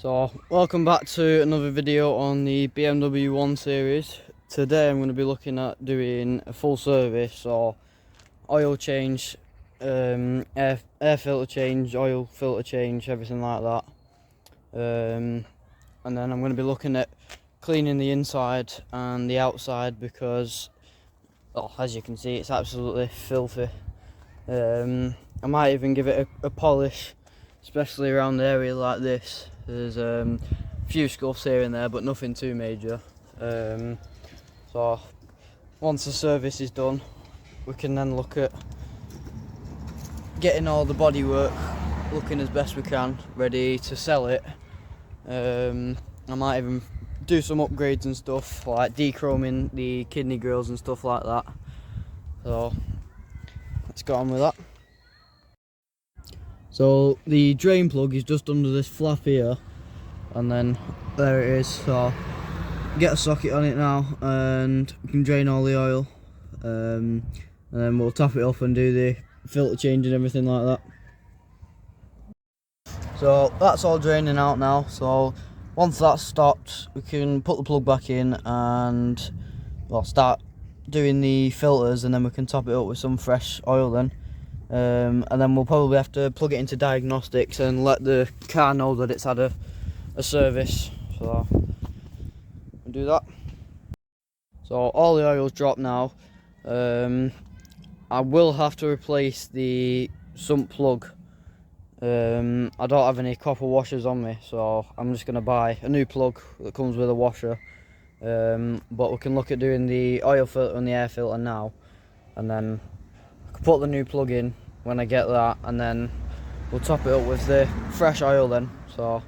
So, welcome back to another video on the BMW 1 Series. Today I'm going to be looking at doing a full service, or oil change, air filter change, oil filter change, everything like that. And then I'm going to be looking at cleaning the inside and the outside because, well, as you can see, it's absolutely filthy. I might even give it a polish, especially around the area like this. There's a few scuffs here and there, but nothing too major. So once the service is done, we can then look at getting all the bodywork looking as best we can, ready to sell it. I might even do some upgrades and stuff, like dechroming the kidney grills and stuff like that. So let's get on with that. So the drain plug is just under this flap here, and then there it is. So get a socket on it now and we can drain all the oil, and then we'll top it up and do the filter change and everything like that. So that's all draining out now, so once that's stopped we can put the plug back in and, well, start doing the filters, and then we can top it up with some fresh oil then. And then we'll probably have to plug it into diagnostics and let the car know that it's had a service. So we'll do that. So all the oil's dropped now. I will have to replace the sump plug. I don't have any copper washers on me, so I'm just going to buy a new plug that comes with a washer. But we can look at doing the oil filter and the air filter now, and then put the new plug in when I get that, and then we'll top it up with the fresh oil then. So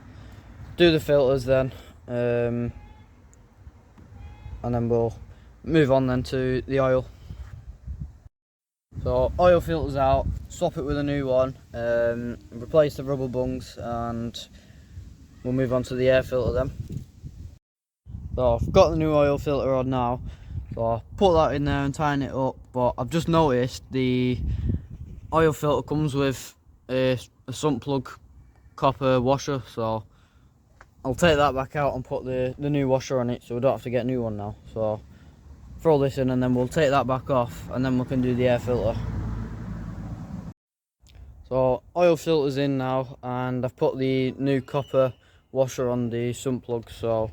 do the filters then, and then we'll move on then to the oil. So oil filters out, swap it with a new one, replace the rubber bungs, and we'll move on to the air filter then. So I've got the new oil filter on now, so I'll put that in there and tighten it up. But I've just noticed the oil filter comes with a sump plug copper washer, so I'll take that back out and put the new washer on it, so we don't have to get a new one now. So throw this in and then we'll take that back off, and then we can do the air filter. So oil filter's in now, and I've put the new copper washer on the sump plug, so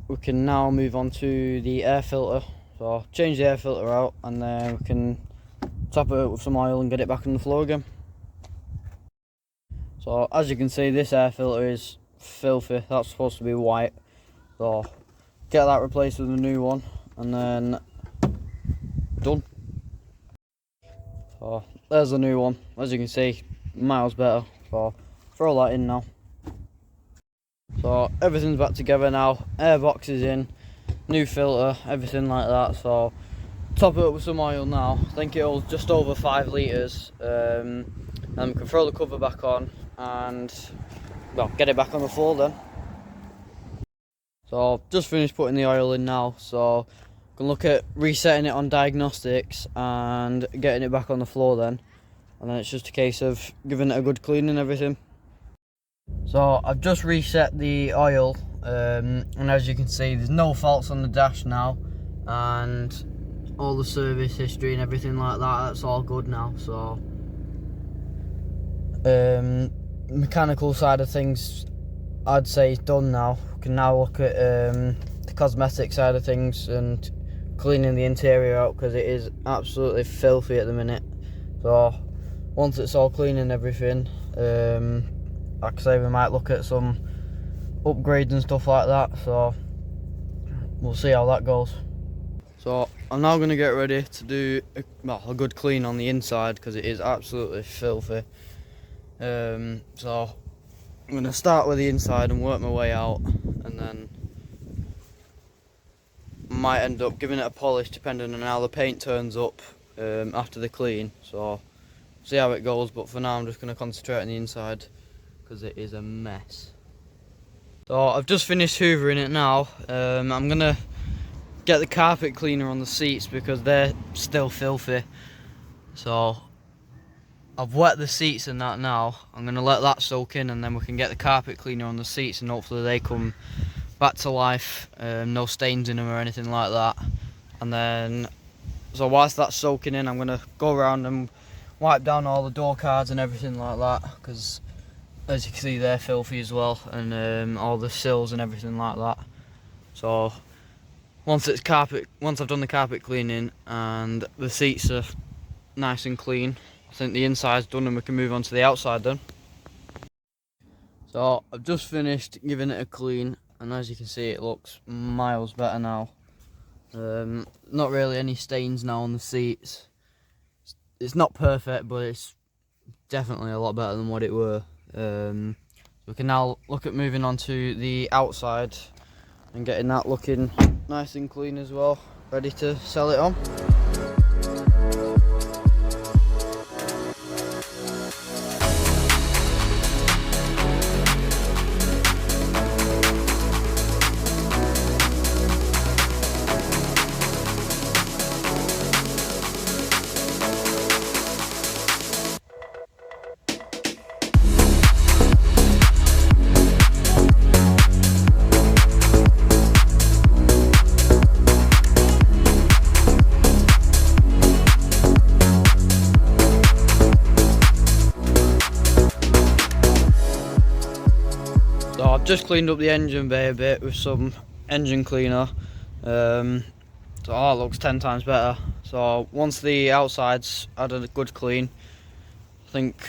we can now move on to the air filter. So change the air filter out, and then we can top it up with some oil and get it back on the floor again. So as you can see, this air filter is filthy. That's supposed to be white, so get that replaced with a new one, and then done. So there's the new one. As you can see, miles better. So throw that in now. So everything's back together now, air box is in, new filter, everything like that. So top it up with some oil now. I think it holds just over 5 litres, and we can throw the cover back on and, well, get it back on the floor then. So I've just finished putting the oil in now, so we can look at resetting it on diagnostics and getting it back on the floor then, and then it's just a case of giving it a good clean and everything. So I've just reset the oil, and as you can see, there's no faults on the dash now, and all the service history and everything like that, that's all good now. So mechanical side of things, I'd say, is done now. We can now look at the cosmetic side of things and cleaning the interior out, because it is absolutely filthy at the minute. So once it's all clean and everything, like I say, we might look at some upgrades and stuff like that, so we'll see how that goes. So I'm now going to get ready to do a good clean on the inside, because it is absolutely filthy. So I'm going to start with the inside and work my way out, and then might end up giving it a polish depending on how the paint turns up after the clean. So see how it goes, but for now I'm just going to concentrate on the inside, because it is a mess. So I've just finished hoovering it now. I'm going to get the carpet cleaner on the seats because they're still filthy. So I've wet the seats and that now. I'm going to let that soak in, and then we can get the carpet cleaner on the seats, and hopefully they come back to life. No stains in them or anything like that. And then, so whilst that's soaking in, I'm going to go around and wipe down all the door cards and everything like that, because as you can see they're filthy as well, and all the sills and everything like that. So once I've done the carpet cleaning and the seats are nice and clean, I think the inside's done and we can move on to the outside then. So I've just finished giving it a clean, and as you can see it looks miles better now. Not really any stains now on the seats. It's not perfect, but it's definitely a lot better than what it were. We can now look at moving on to the outside and getting that looking nice and clean as well, ready to sell it on. So I've just cleaned up the engine bay a bit with some engine cleaner. So that looks 10 times better. So once the outside's had a good clean, I think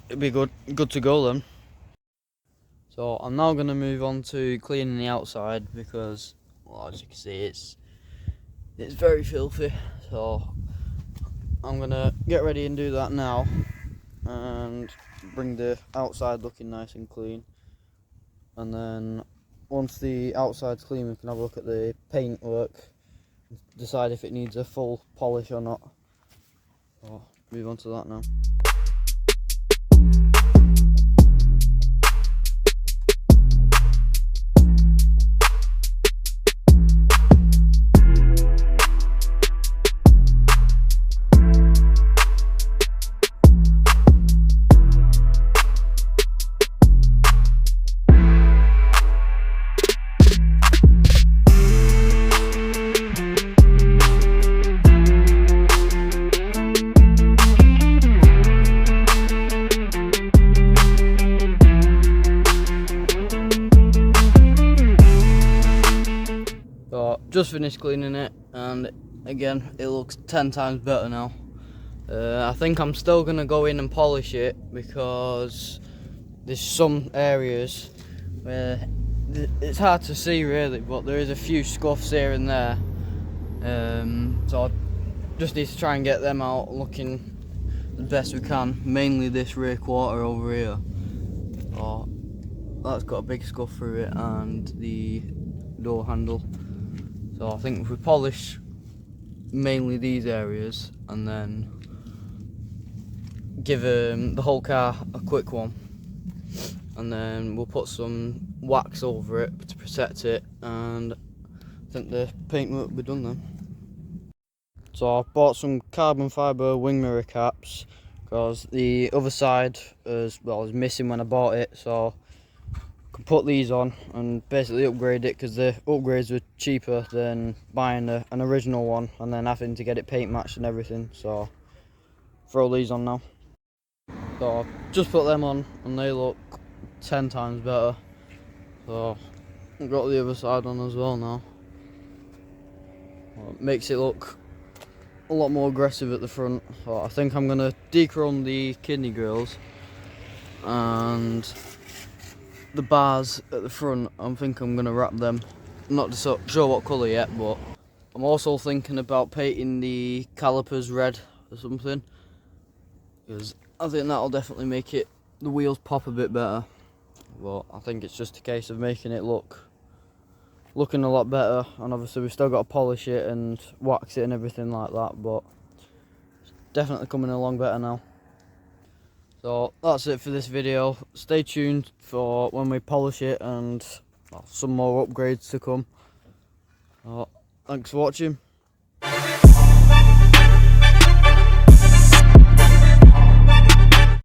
it'll be good to go then. So I'm now going to move on to cleaning the outside because, well, as you can see, it's very filthy. So I'm going to get ready and do that now and bring the outside looking nice and clean. And then once the outside's clean, we can have a look at the paint work, decide if it needs a full polish or not. So move on to that now. So just finished cleaning it, and again it looks 10 times better now. I think I'm still going to go in and polish it because there's some areas where it's hard to see really, but there is a few scuffs here and there. So I just need to try and get them out looking the best we can, mainly this rear quarter over here. So that's got a big scuff through it, and the door handle. So I think if we polish mainly these areas and then give the whole car a quick one, and then we'll put some wax over it to protect it, and I think the paint work will be done then. So I bought some carbon fibre wing mirror caps because the other side is missing when I bought it, so can put these on and basically upgrade it, because the upgrades were cheaper than buying an original one and then having to get it paint matched and everything. So throw these on now. So I've just put them on and they look 10 times better. So I've got the other side on as well now. Well, it makes it look a lot more aggressive at the front. So I think I'm going to dechrome the kidney grills, and the bars at the front, I think I'm going to wrap them. I'm not sure what colour yet, but I'm also thinking about painting the calipers red or something, because I think that'll definitely make the wheels pop a bit better. But I think it's just a case of making it looking a lot better, and obviously we've still got to polish it and wax it and everything like that, but it's definitely coming along better now. So that's it for this video. Stay tuned for when we polish it and some more upgrades to come. Thanks for watching.